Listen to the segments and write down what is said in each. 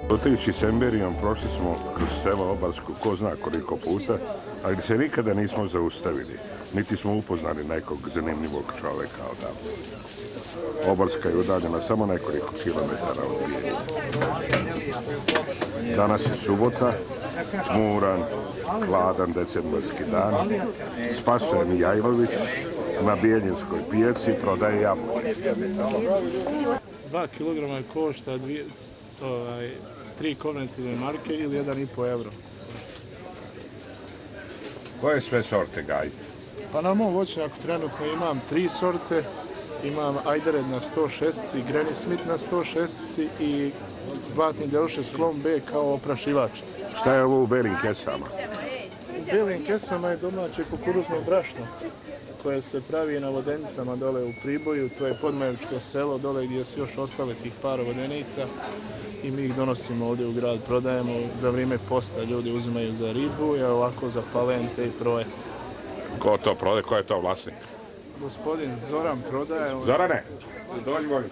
Putujući Semberijom prošli smo kroz selo Obarsku ko zna koliko puta, ali se nikada nismo zaustavili, niti smo upoznali nekog zanimljivog čoveka odavde. Obarska je udaljena samo nekoliko kilometara od Bijeljine. Danas je subota, tmuran, hladan decembarski dan. Spasoje Mijajlović na Bijeljinskoj pijaci prodaje jabuke. 2 kilograma košta 3 konventivne marke ili 1,5 euro. Koje sve sorte gajite? Pa na mom voćnjaku trenutno imam 3 sorte. Imam Ajdered na 106, Granny Smith na 106 i Zlatni Delšes Klon B kao oprašivač. Šta je ovo u belim kesama? U belim kesama je domaće kukuruzno brašno koje se pravi na vodenicama dole u Priboju. To je Podmajevičko selo dole gdje su još ostale tih par vodenica i mi ih donosimo ovdje u grad, prodajemo. Za vrijeme posta ljudi uzimaju za ribu, a ovako za palente i proje. Ko to prodaje? Ko je to vlasnik? Gospodin Zoran prodaje... Zorane, dođi molim.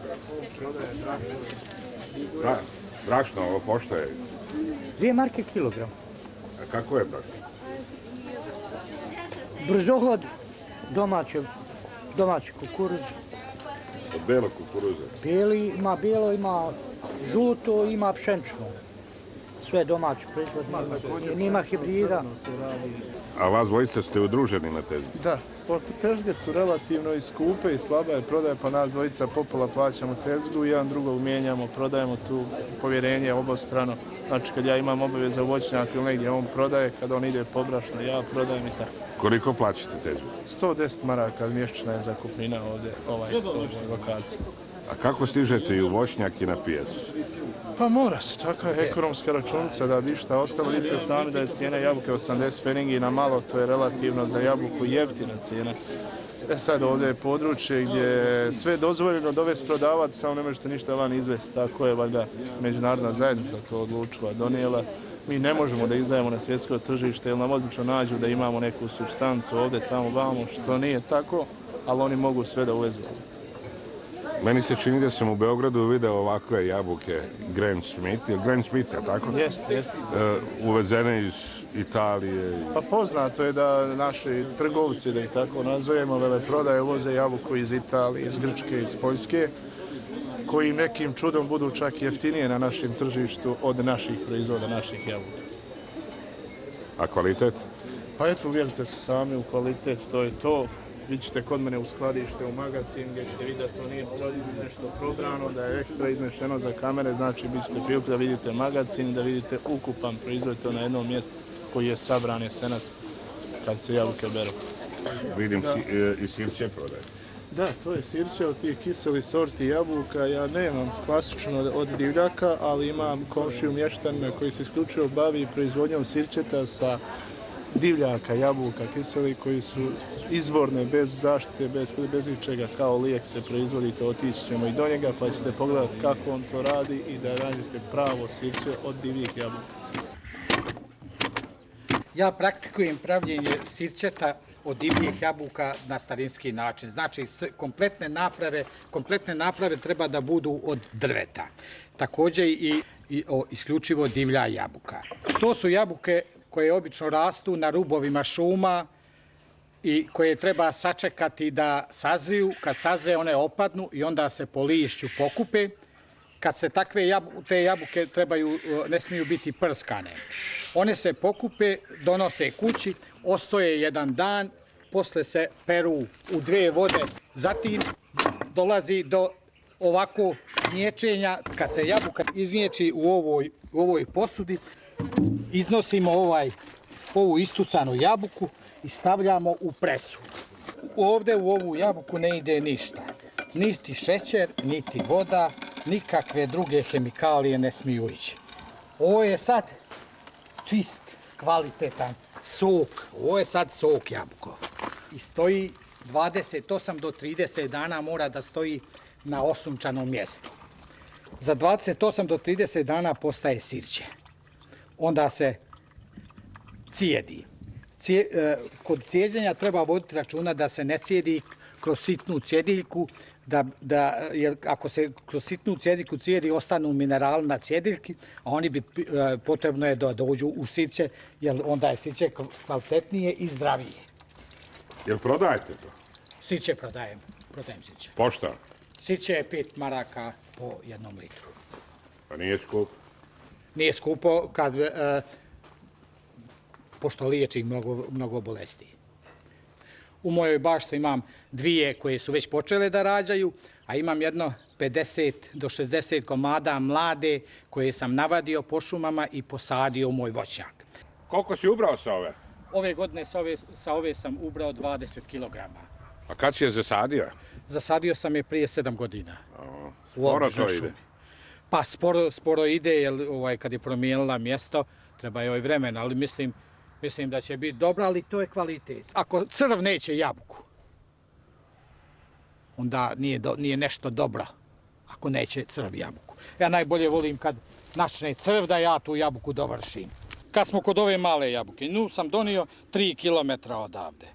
Brašno, ovo pošto je? 2 marke kilogram. A kako je brašno? Brzohod, domaći kukuruz. Od belog kukuruza? Ima bijelo, ima žuto, ima pšenično. Sve domaće proizvodne. Nima hibrida. A vas dvojica ste udruženi na tezgi? Da, težge su relativno i skupe i slaba je prodaja, pa nas dvojica popola plaćamo tezgu i jedan drugog mijenjamo, prodajemo tu povjerenje obostrano. Znači kad ja imam obaveze u voćnjaku ili negdje on prodaje, kad on ide pobrašno ja prodajem i tako. Koliko plaćate tezgu? 110 maraka mjesečna je zakupnina ovdje, lokacija. A kako stižete i u voćnjak i na pijacu? Pa mora se, takva je ekonomska računica da bi šta ostalo. Vidite sami da je cijena jabuke 80 pfenningi na malo, to je relativno za jabuku jeftina cijena. Sad ovdje je područje gdje je sve dozvoljeno dovesti prodavati, samo ne možete ništa van izvesti. Tako je valjda međunarodna zajednica to odlučila, donijela. Mi ne možemo da izdajemo na svjetsko tržište jer nam odlično nađu da imamo neku supstancu ovdje, tamo, vamo, što nije tako, ali oni mogu sve da uvezu. Meni se čini da sam u Beogradu video ovakve jabuke Granny Smith, je tako? Jeste. Uvezene iz Italije. Pa poznato je da naši trgovci, da ih tako nazovemo, veleprodaje uvoze jabuku iz Italije, iz Grčke, iz Poljske, koji nekim čudom budu čak jeftinije na našem tržištu od naših proizvoda, naših jabuka. A kvalitet? Pa eto, uvjerite se sami u kvalitet, to je to. Vi ćete kod mene u skladište, u magazin, gdje ćete vidjeti da to nije nešto probrano, da je ekstra iznešeno za kamere, znači bit ćete priliku da vidite magazin i da vidite ukupan proizvod na jednom mjestu koji je sabran jesenas kad se jabuke beru. Vidim i sirće prodaje. Da, to je sirće od tih kiselih sorti jabuka. Ja nemam klasično od divljaka, ali imam komšiju mještanina koji se isključivo bavi proizvodnjom sirćeta sa divljaka, jabuka, kiseli koji su izvorne, bez zaštite, bez ničega, kao lijek se proizvodite, otići ćemo i do njega pa ćete pogledati kako on to radi i da nađete pravo sirće od divljih jabuka. Ja praktikujem pravljenje sirćeta od divljih jabuka na starinski način. Znači, kompletne naprave treba da budu od drveta. Također i isključivo divlja jabuka. To su jabuke koje obično rastu na rubovima šuma i koje treba sačekati da sazriju. Kad sazre, one opadnu i onda se po lišću pokupe. Kad se te jabuke ne smiju biti prskane. One se pokupe, donose kući, ostoje jedan dan, posle se peru u 2 vode. Zatim dolazi do ovako nječenja. Kad se jabuka iznječi u ovoj posudi, iznosimo ovu istucanu jabuku i stavljamo u presu. Ovdje u ovu jabuku ne ide ništa. Niti šećer, niti voda, nikakve druge hemikalije ne smiju ići. Ovo je sad čist, kvalitetan sok. Ovo je sad sok jabukov. I stoji 28 do 30 dana mora da stoji na osunčanom mjestu. Za 28 do 30 dana postaje sirće. Onda se cijedi. Kod cijeđenja treba voditi računa da se ne cijedi kroz sitnu cjediljku, jer ako se kroz sitnu cjediku cijedi, ostanu minerali na cjediljki, a oni bi potrebno je da dođu u siće, jer onda je siće kvalitetnije i zdravije. Jel prodajete to? Siće prodajem siće. Pošta? Siće je 5 maraka po 1 litru. Pa nije skup. Nije skupo pošto liječi mnogo bolesti. U mojoj bašti imam 2 koje su već počele da rađaju, a imam jedno 50 do 60 komada mlade koje sam navadio po šumama i posadio u moj voćnjak. Koliko si ubrao sa ove? Ove godine sa ove sam ubrao 20 kg. A kad si je zasadio? Zasadio sam je prije 7 godina. Sporo to ide. Pa sporo ide, jer kad je promijenila mjesto, treba joj vremena, ali mislim da će biti dobro, ali to je kvalitet. Ako crv neće jabuku, onda nije nešto dobro, ako neće crv jabuku. Ja najbolje volim kad načne crv da ja tu jabuku dovršim. Kad smo kod ove male jabuke, nju sam donio 3 km odavde.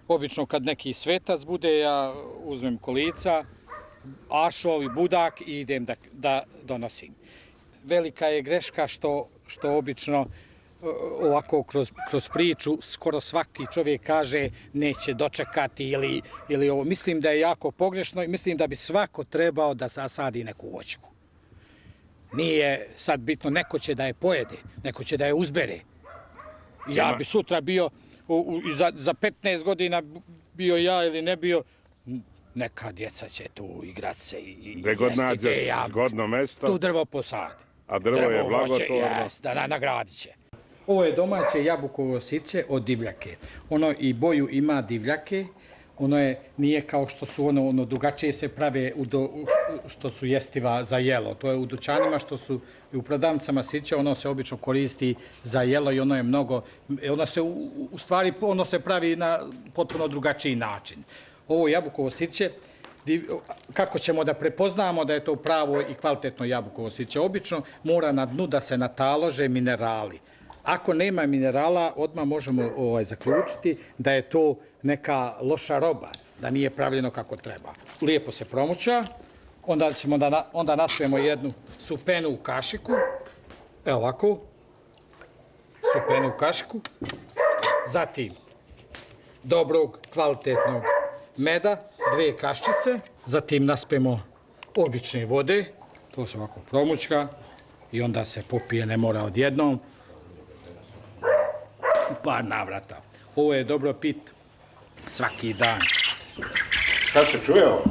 Obično kad neki svetac bude, ja uzmem kolica, ašov i budak i idem da donosim. Velika je greška što obično ovako kroz priču skoro svaki čovjek kaže neće dočekati ili ovo. Mislim da je jako pogrešno i mislim da bi svako trebao da zasadi neku voćku. Nije sad bitno, neko će da je pojede, neko će da je uzbere. Ja bi sutra bio, za 15 godina bio ja ili ne bio, neka djeca će tu igrat se i gde god nađeš zgodno mesto. Tu drvo posadi. A drvo je blagotvorno. Da nagradit će. Ovo je domaće jabukovo siće od divljake. Ono i boju ima divljake, ono nije kao što su ono drugačije se prave što su jestiva za jelo. To je u dućanima što su i u prodavnicama sića, ono se obično koristi za jelo i ono je mnogo, ono se pravi na potpuno drugačiji način. Ovo jabukovo siće, kako ćemo da prepoznamo da je to pravo i kvalitetno jabukovo siće? Obično mora na dnu da se natalože minerali. Ako nema minerala, odmah možemo zaključiti da je to neka loša roba, da nije pravljeno kako treba. Lijepo se promuća, onda nasujemo jednu supenu u kašiku, evo ovako, supenu u kašiku, zatim dobrog, kvalitetnog meda, 2 kaščice, zatim naspemo obične vode, to se ovako promućka i onda se popije, ne mora odjednom, u par navrata. Ovo je dobro pit svaki dan. Šta se čuje ovo?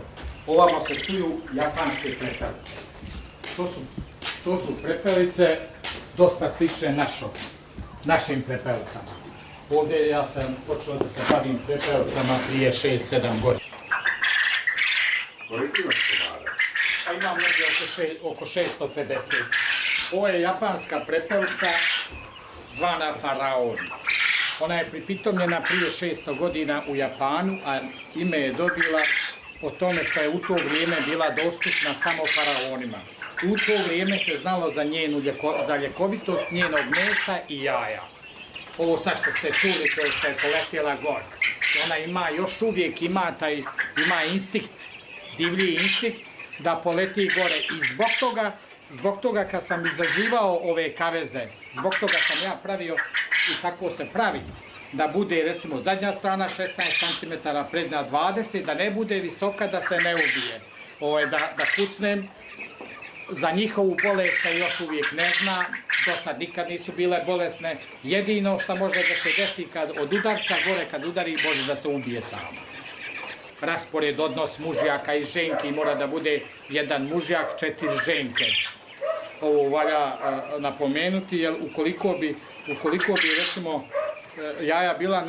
Ovamo se čuju japanske prepelice. To su prepelice dosta slične našim prepelicama. Ovdje ja sam počeo da se bavim prepelicama prije 6-7 godina. Koliko imaš komada? Pa imam negdje oko 650. Ovo je japanska prepelica zvana Faraon. Ona je pripitomljena prije 600 godina u Japanu, a ime je dobila po tome što je u to vrijeme bila dostupna samo faraonima. U to vrijeme se znalo za ljekovitost njenog mesa i jaja. Ovo sad što ste čuli, to je što je poletjela gore. Ona još uvijek ima instinkt, divlji instinkt da poleti gore i zbog toga kad sam izrađivao ove kaveze, zbog toga sam ja pravio i tako se pravi, da bude recimo zadnja strana 16 cm, prednja 20, da ne bude visoka, da se ne ubije. Da kucnem, za njihovu bolest se još uvijek ne zna, do sad nikad nisu bile bolesne. Jedino što može da se desi od udarca gore, kad udari, može da se ubije samo. Raspored, odnos mužjaka i ženki mora da bude 1 mužjak, 4 ženke. Ovo valja napomenuti, jer ukoliko bi recimo jaja bila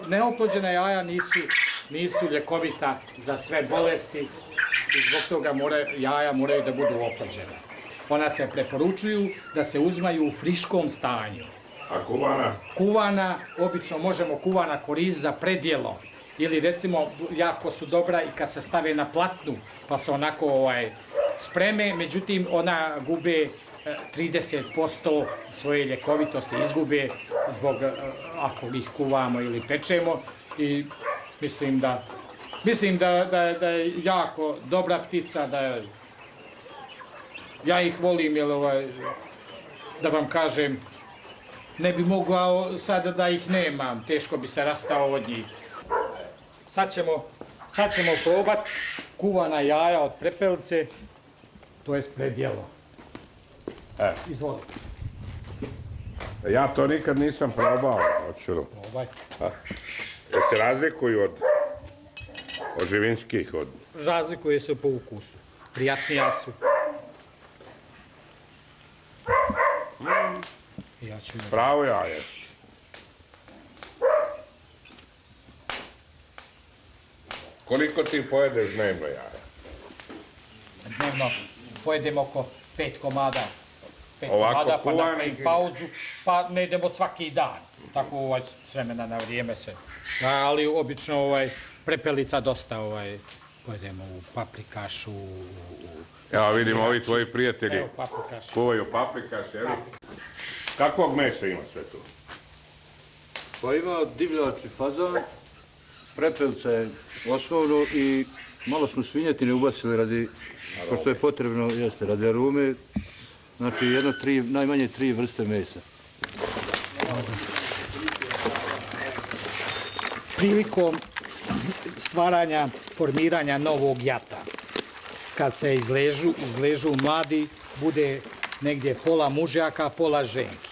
neoplođena jaja nisu ljekovita za sve bolesti i zbog toga jaja moraju da budu oplođena. Ona se preporučuju da se uzmaju u friškom stanju. A kuvana? Kuvana, obično možemo kuvana koristiti za predjelo. Ili recimo, jako su dobra i kad se stave na platnu, pa se onako spreme, međutim ona gube 30% svoje ljekovitosti, izgube zbog ako ih kuvamo ili pečemo i mislim Mislim da je jako dobra ptica, ja ih volim, jer da vam kažem, ne bi mogao sada da ih nemam, teško bi se rastao od njih. Sad ćemo probati kuvana jaja od prepelice, to je predjelo. Izvolite. Ja to nikad nisam probao, očuru. Probaj. Jel se razlikuju od živinskih? Razlikuje se po ukusu. Prijatnija su. Pravo jaje. Koliko ti pojedeš dnevno jaja? Dnevno pojedem oko 5 komada. 5 Ovako komada, pa kuvanih napravim ili- pauzu, pa ne idemo svaki dan. Tako s vremena na vrijeme se. Ali obično prepelica dosta pojedemo u paprikašu. Evo vidimo, ovi tvoji prijatelji Evo paprikaš. kuvaju paprikaš, jel? Kakvog mesa ima sve tu? Pa ima divljač i fazan, prepelica je osnovno i malo smo svinjetine ubacili radi, pošto je potrebno, jeste, radi arume, znači najmanje 3 vrste mesa. Prilikom stvaranja, formiranja novog jata, kad se izležu mladi, bude negdje pola mužjaka, pola ženki.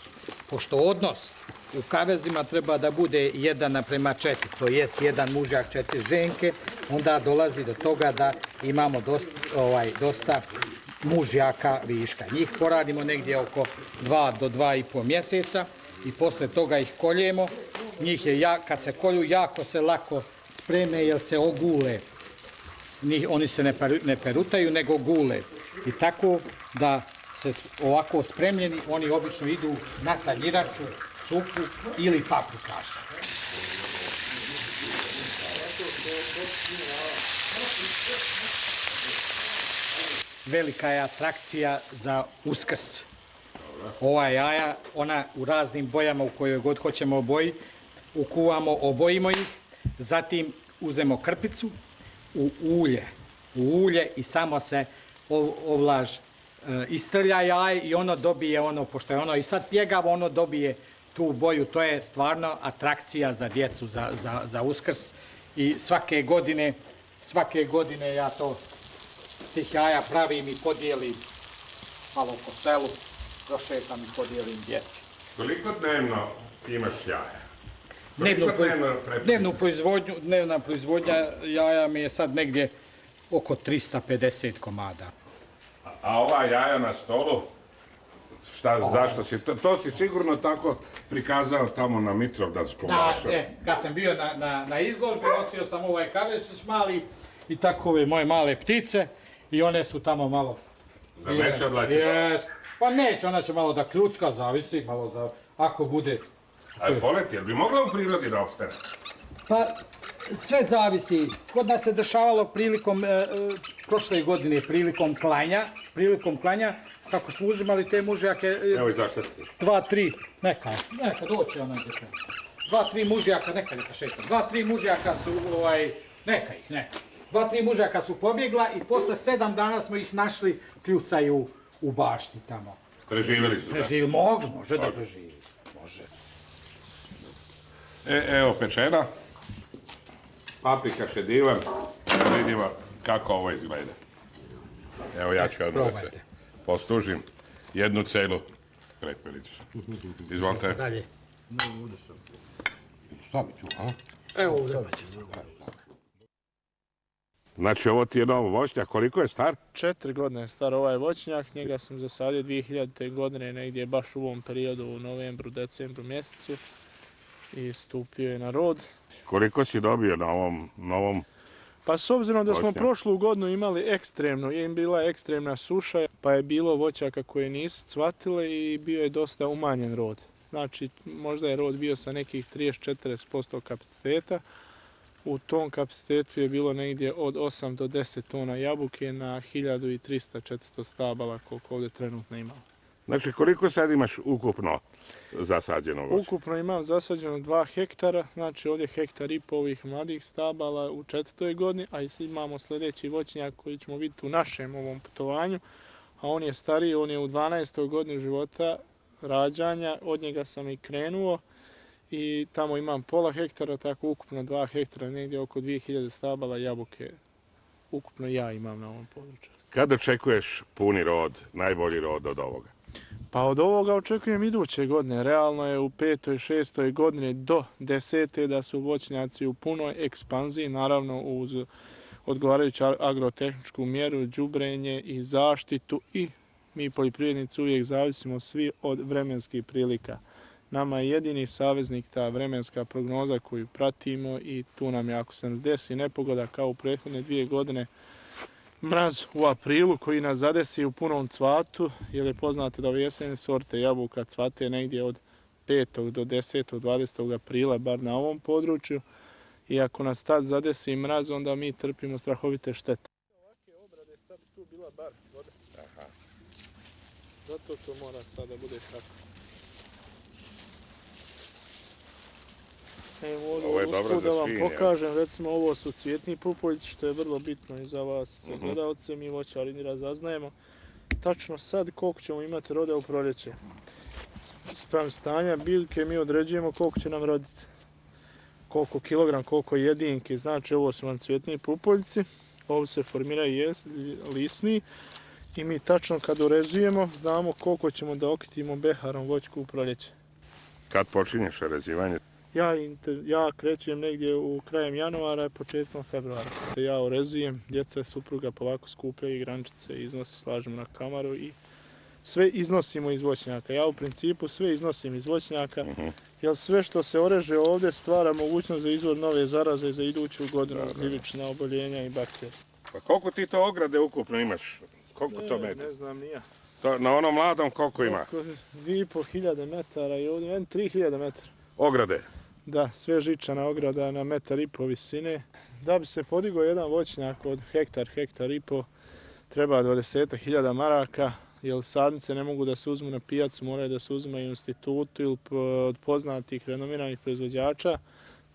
Pošto odnos u kavezima treba da bude 1:4, to jest 1 mužjak, 4 ženke, onda dolazi do toga da imamo dosta mužjaka viška. Njih poradimo negdje oko 2 do 2,5 mjeseca i posle toga ih koljemo. Njih kad se kolju, jako se lako spreme jer se ogule. Oni se ne perutaju, nego gule. I tako da se ovako spremljeni, oni obično idu na tanjiraču, supu ili paprikaš. Velika je atrakcija za Uskrs. Ova jaja, ona u raznim bojama u kojoj god hoćemo oboji, ukuvamo, obojimo ih, zatim uzmemo krpicu u ulje i samo se ovlaž istrlja jaje i ono dobije pošto je ono i sad pjegavo, ono dobije tu boju. To je stvarno atrakcija za djecu, za Uskrs i svake godine ja tih jaja pravim i podijelim malo po selu, prošetam i podijelim djeci. Koliko dnevno imaš jaja? Dnevna proizvodnja jaja mi je sad negdje oko 350 komada. A ova jaja na stolu, zašto si? To si sigurno tako prikazao tamo na Mitrovdanskom vašu. Kad sam bio na izložbi, nosio sam ovaj kavešić mali i tako ove moje male ptice i one su tamo malo... Za neće odletiti? Pa neće, ona će malo da kljucka, zavisi, malo ako bude... A poleti, jel bi mogla u prirodi da opstane? Pa, sve zavisi. Kod nas se dešavalo prošle godine, prilikom klanja, kako smo uzimali te mužjake... Evo i zašto ti? 2-3, neka doći ona djeta. 2-3 mužjaka, neka šeta. 2-3 mužjaka su, neka. 2-3 mužjaka su pobjegla i posle 7 dana smo ih našli, kljucaju u bašti tamo. Preživjeli su, da? Može da preživi, može. Evo pečena. Paprikaš je divan. Da vidimo kako ovo izgleda. Evo ja ću odmah da se postužim jednu celu prepelicu. Izvolite. Dalje. Stavi tu, a? Evo ovdje će se. Znači ovo ti je novo voćnjak, koliko je star? 4 godine je star ovaj voćnjak, njega sam zasadio 2000. godine, negdje baš u ovom periodu, u novembru, decembru mjesecu i stupio je na rod. Koliko si dobio na ovom novom? Pa s obzirom da smo prošlu godinu imali bila ekstremna suša, pa je bilo voćaka koje nisu cvatile i bio je dosta umanjen rod. Znači možda je rod bio sa nekih 30-40% kapaciteta. U tom kapacitetu je bilo negdje od 8 do 10 tona jabuke na 1300-400 stabala koliko ovdje trenutno imamo. Znači koliko sad imaš ukupno zasađeno voće? Ukupno imam zasađeno 2 hektara, znači ovdje 1,5 hektara ovih mladih stabala u 4. godini, a imamo sljedeći voćnjak koji ćemo vidjeti u našem ovom putovanju, a on je stariji, on je u 12. godini života rađanja, od njega sam i krenuo i tamo imam pola hektara, tako ukupno 2 hektara, negdje oko 2000 stabala jabuke, ukupno ja imam na ovom području. Kad očekuješ puni rod, najbolji rod od ovoga? Pa od ovoga očekujem iduće godine. Realno je u 5. 6. godini do 10. da su voćnjaci u punoj ekspanziji, naravno uz odgovarajuću agrotehničku mjeru, đubrenje i zaštitu i mi poljoprivrednici uvijek zavisimo svi od vremenskih prilika. Nama je jedini saveznik ta vremenska prognoza koju pratimo i tu nam je, ako se desi nepogoda kao u prethodne 2 godine, mraz u aprilu koji nas zadesi u punom cvatu, jer je poznato da ove jesene sorte jabuka cvate negdje od 5. do 10. 20. aprila, bar na ovom području. I ako nas tad zadesi mraz, onda mi trpimo strahovite štete. Ovakve obrade sad tu bila bar voda. Zato to mora sada bude tako. Evo, Ovo je dobro usput da vam svinje. pokažem, recimo ovo su cvjetni pupoljci, što je vrlo bitno i za vas gledalce, mi voćari ni razaznajemo. Tačno sad koliko ćemo imati roda u proljeće. Spram stanja biljke mi određujemo koliko će nam roditi. Koliko kilogram, koliko jedinki, znači ovo su vam cvjetni pupoljci, ovo se formiraju lisni i mi tačno kad orezujemo znamo koliko ćemo da okitimo beharom voćku u proljeće. Kad počinješ rezivanje? Ja krećem negdje u krajem januara i početkom februara. Ja orezujem, djeca i supruga polako skupljaju grančice, iznosi, slažemo na kamaru i sve iznosimo iz voćnjaka. Ja u principu sve iznosim iz voćnjaka, jer sve što se oreže ovdje stvara mogućnost za izvor nove zaraze za iduću godinu, gljivična oboljenja i bakterije. Pa koliko ti to ograde ukupno imaš? Koliko to metara? Ne znam ni ja. Na onom mladom koliko ima? 2.500 metara i ovdje 3.000 metara. Ograde? Da, sve žičana ograda na 1,5 m visine. Da bi se podigao jedan voćnjak od hektar i po, treba 20.000 maraka, jer sadnice ne mogu da se uzmu na pijacu, moraju da se uzmaju u institutu ili od poznatih renomiranih proizvođača,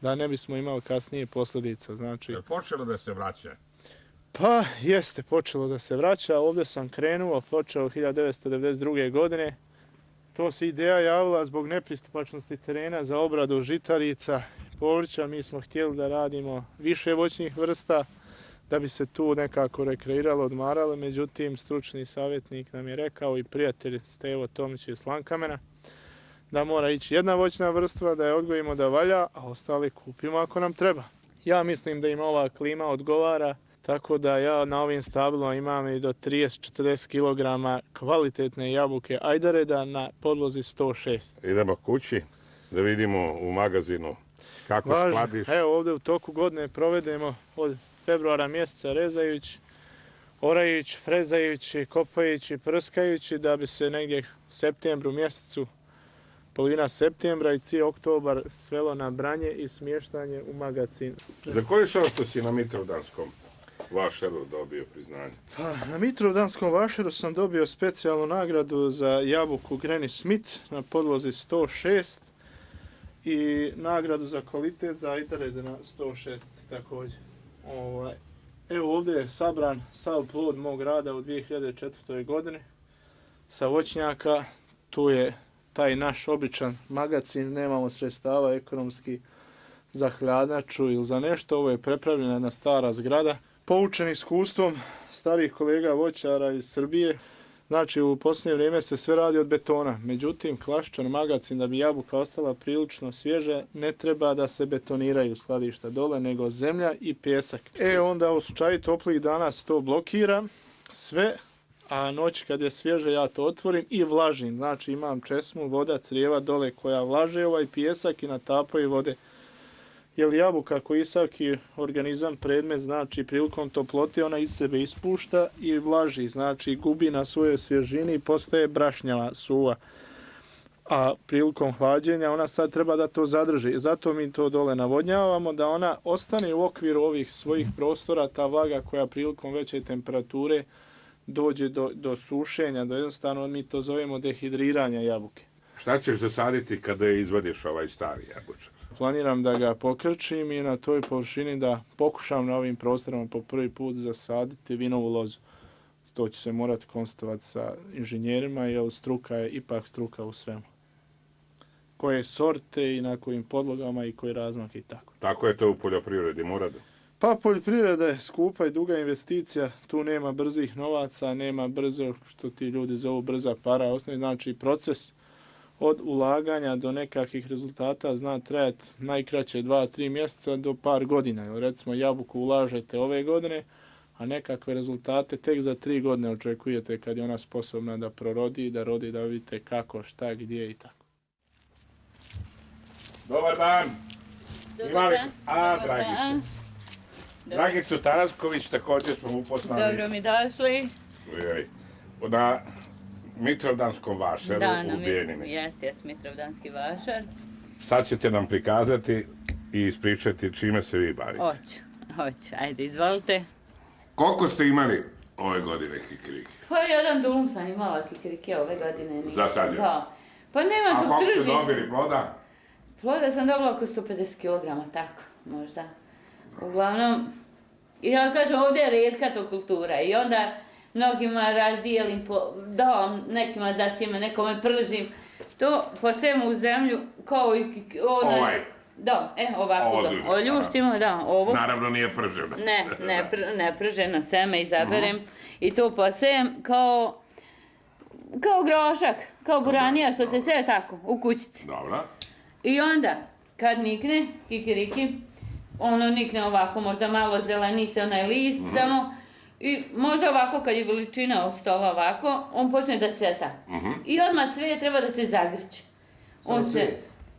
da ne bismo imali kasnije posljedica. Znači, Je počelo da se vraća? pa jeste počelo da se vraća, ovdje sam krenuo, počeo 1992. godine. To se ideja javila zbog nepristupačnosti terena za obradu žitarica, povrća. Mi smo htjeli da radimo više voćnih vrsta, da bi se tu nekako rekreiralo, odmaralo. Međutim, stručni savjetnik nam je rekao i prijatelj Stevo Tomić iz Slankamena da mora ići jedna voćna vrsta, da je odgojimo da valja, a ostali kupimo ako nam treba. Ja mislim da im ova klima odgovara, tako da ja na ovim stablima imam i do 30-40 kg kvalitetne jabuke ajdareda na podlozi 106. Idemo kući da vidimo u magazinu kako skladiš. Evo ovdje u toku godine provedemo od februara mjeseca rezajući, orajući, frezajući, kopajući, prskajući, da bi se negdje u septembru mjesecu, polovina septembra i cijeli oktobar svelo na branje i smještanje u magazin. Za koju sortu si na Mitrovdanskom vašeru dobio priznanje? Pa, na Mitrovdanskom vašeru sam dobio specijalnu nagradu za jabuku Granny Smith na podlozi 106 i nagradu za kvalitet za ajdarede na 106 također. Evo ovdje je sabran sav plod mog rada u 2004. godini sa voćnjaka. Tu je taj naš običan magacin, nemamo sredstava ekonomski za hladnjaču ili za nešto. Ovo je prepravljena jedna stara zgrada. Poučen iskustvom starih kolega voćara iz Srbije, znači u posljednje vrijeme se sve radi od betona. Međutim, klasičan magacin, da bi jabuka ostala prilično svježa, ne treba da se betoniraju skladišta dole, nego zemlja i pjesak. Onda u slučaju toplih dana se to blokira sve, a noć kad je svježe ja to otvorim i vlažim. Znači imam česmu, voda, crijeva dole koja vlaže ovaj pjesak i natapaju vode. Jer jabuka koji je svaki organizam predmet, znači prilikom toplote ona iz sebe ispušta i vlaži, znači gubi na svojoj svježini i postaje brašnjava, suva. A prilikom hlađenja ona sad treba da to zadrži. Zato mi to dole navodnjavamo, da ona ostane u okviru ovih svojih prostora, ta vlaga koja prilikom veće temperature dođe do sušenja, do jednostavno mi to zovemo dehidriranja jabuke. Šta ćeš zasaditi kada izvadiš ovaj stari jabučar? Planiram da ga pokrčim i na toj površini da pokušam na ovim prostorima po prvi put zasaditi vinovu lozu. To će se morati konstatovati sa inženjerima, jer struka je ipak struka u svemu. Koje sorte i na kojim podlogama i koji razmak i tako. Tako je to u poljoprivredi, Murado. Pa poljoprivreda je skupa i duga investicija, tu nema brzih novaca, nema brzo, što ti ljudi zovu brza para, osnovni znači proces od ulaganja do nekakvih rezultata zna trajati najkraće 2-3 mjeseca do par godina. Jer recimo jabuku ulažete ove godine, a nekakve rezultate tek za 3 godine očekujete kad je ona sposobna da prorodi, da rodi, da vidite kako, šta, gdje i tako. Dobar dan! Dobar dan. Dragicu. Dragicu Tarasković, također smo upoznali. Dobro mi došli. Na Mitrovdanskom vašaru u Bijenini. Jes, Mitrovdanski vašar. Sad ćete nam prikazati i ispričati čime se vi bavite. Hoću. Ajde, izvolite. Koliko ste imali ove godine kikiriki? Pa jedan dulum sam imala kikirike ove godine. Za sad je? Da. Pa nema tu A koliko ste tržišta. dobili ploda? Ploda sam dobila oko 150 kg, tako, možda. Uglavnom, ja kažem, ovdje je rijetka to kultura i onda mnogima razdijelim, dam nekima za sjeme, nekome pržim. To posijemo u zemlju kao i Ovaj? Da, ovako Ovo ga oljuštimo, da, ovo. Naravno nije prženo. Ne prženo seme izaberem i to posejem kao grošak, kao buranija što se seje tako, u kućici. Dobro. I onda, kad nikne kikiriki, ono nikne ovako, možda malo zeleni se onaj list samo, i možda ovako kad je veličina od stola ovako, on počne da cveta. I odmah cvijet treba da se zagrće.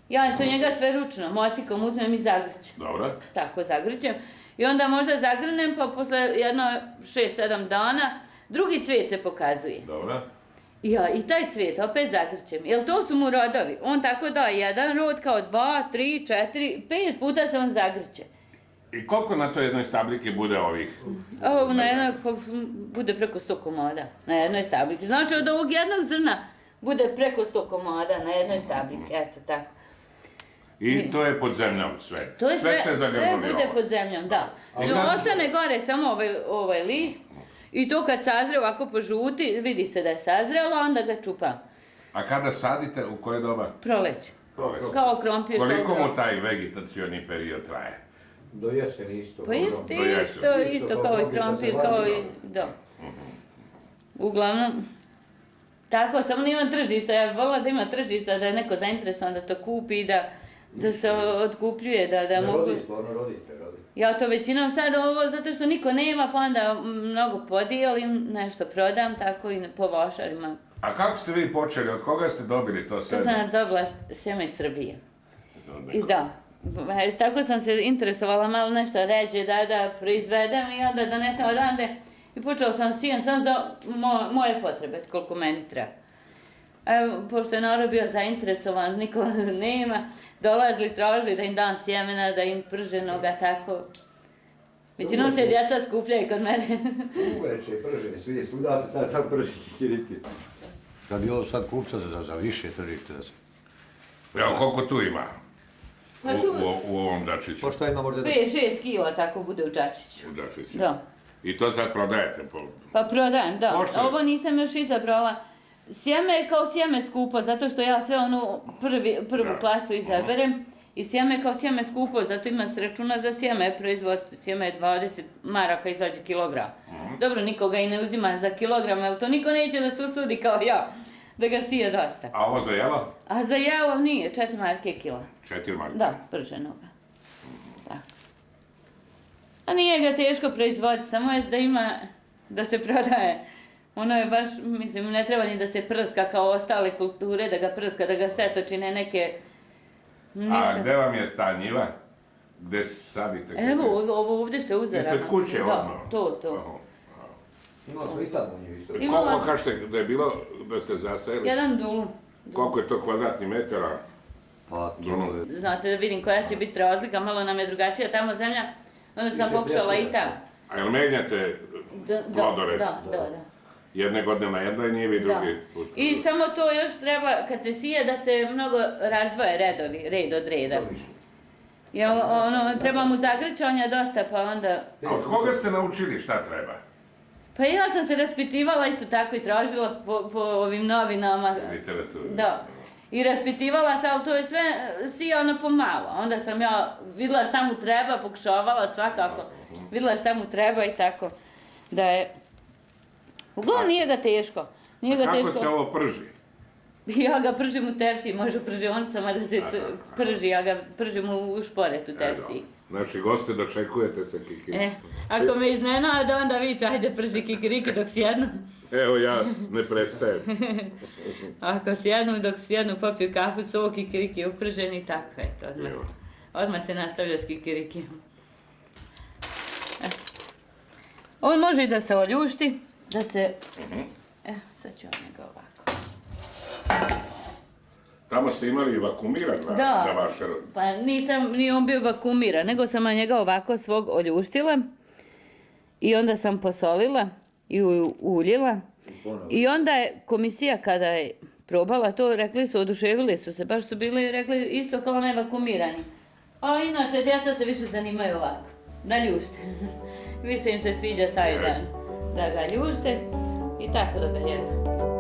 Ja to njega sve ručno, motikom uzmem i zagrćem. Dobro. Tako zagrćem. I onda možda zagrnem, pa posle jedno 6-7 dana, drugi cvijet se pokazuje. Dobro. I taj cvijet opet zagrćem, jer to su mu rodovi. On tako da jedan rod kao 2, 3, 4, 5 puta se on zagrće. I koliko na toj jednoj stabliki bude ovih? Ovo na jednoj bude preko 100 komada, na jednoj stabliki. Znači od ovog jednog zrna bude preko 100 komada na jednoj stabliki, eto tako. I to je pod zemljom sve? To je sve ste bude pod zemljom, da. Ostane gore samo ovaj list i to kad sazre ovako požuti, vidi se da je sazrelo, onda ga čupam. A kada sadite, u koje doba? Proleće. Kao krompir. Koliko mu taj vegetacioni period traje? Do jeseni isto. Pa isto kao i krompir, kao i... Da. Uglavnom, tako, samo nemam tržišta. Ja volila da ima tržišta, da je neko zainteresovan da to kupi i da se otkupljuje, da mogu... Rodite. Ja to većinom sad ovo, zato što niko nema, pa onda mnogo podijelim, nešto prodam, tako i po vašarima. A kako ste vi počeli? Od koga ste dobili to sve? To sam dobila sjeme iz Srbije. I da. Tako sam se interesovala malo nešto ređe da proizvedem i onda donesem odande i počela sam sijem samo za moje potrebe, koliko meni treba. Evo, pošto je narod bio zainteresovan, niko nema, dolazili, tražili da im dam sjemena, da im prženoga, tako. Većinom se djeca skupljaju kod mene. Uveče prženi, svi svuda se sad sam prži kikiriki. Da bi ovo sad kupca za više tržište da se... Evo, koliko tu ima? U ovom Dačiću? Po šta ima možda... 5-6 kila tako bude u Dačiću. U Dačiću? Da. I to sad prodajete? Pa prodajem, da. Pošto? Ovo nisam još izabrala. Sjeme je kao sjeme skupo, zato što ja sve onu prvu klasu izaberem. I sjeme kao sjeme skupo, zato ima se računa za sjeme. Proizvod sjeme je 20 maraka izađe kilogram. Dobro, nikoga i ne uzima za kilogram, jer to niko neće da se usudi kao ja. Da ga sije dosta. A ovo za jelo? A za jelo nije, 4 marke kila. 4 marke? Da, prženoga. Tako. A nije ga teško proizvoditi, samo je da ima, da se prodaje. Ono je baš, mislim, ne treba ni da se prska kao ostale kulture, da ga prska, da ga štetočine neke... Ništa. A gde vam je ta njiva? Gde sadite? Evo, ovo ovdje što je uzorano. Ispred kuće, da, odmah? to. Imali smo i tamo u nju isto. Koliko kažete da je bilo da ste zaseli? Jedan dulum. Koliko je to kvadratnih metara? Pa, Znate da vidim koja će biti razlika, malo nam je drugačija tamo zemlja, onda sam pokušala i tamo. A jel menjate plodored? Da. Jedne godine na jednoj njivi, drugi put. I samo to još treba, kad se sije, da se mnogo razdvoje redovi, red od reda. Jer treba mu zagrčanja dosta, pa onda... A od koga ste naučili šta treba? Pa ja sam se raspitivala isto tako i tražila po ovim novinama. Literaturu. Da. I raspitivala se, ali to je sve sijano pomalo. Onda sam ja vidjela šta mu treba, pokušavala svakako. Vidjela šta mu treba i tako. Da je... Uglavnom nije ga teško. Kako se ovo prži? Ja ga pržim u tepsiji, može u pržionicama da se prži, ja ga pržim u šporet u tepsiji. Znači, goste dočekujete sa kikirikom. Ako me iznenada, onda viče, ajde prži kikiriki dok sjednu. Evo ja ne prestajem. Ako sjednu, popiju kafu, su ovo kikiriki uprženi i tako, eto, odmah se nastavlja s kikirikijem. On može i da se oljušti, da se... sad ću vam ga ovako. Tamo ste imali vakumiran na vaše... Pa nisam ni on bio vakumiran, nego sam njega ovako svog oljuštila i onda sam posolila i uljila. I onda je komisija kada je probala to, rekli su, oduševili su se, baš su bili rekli isto kao onaj vakumirani. A inače, djeca se više zanimaju ovako, da ljušte. Više im se sviđa taj dan, da ga ljušte i tako da ga jedu.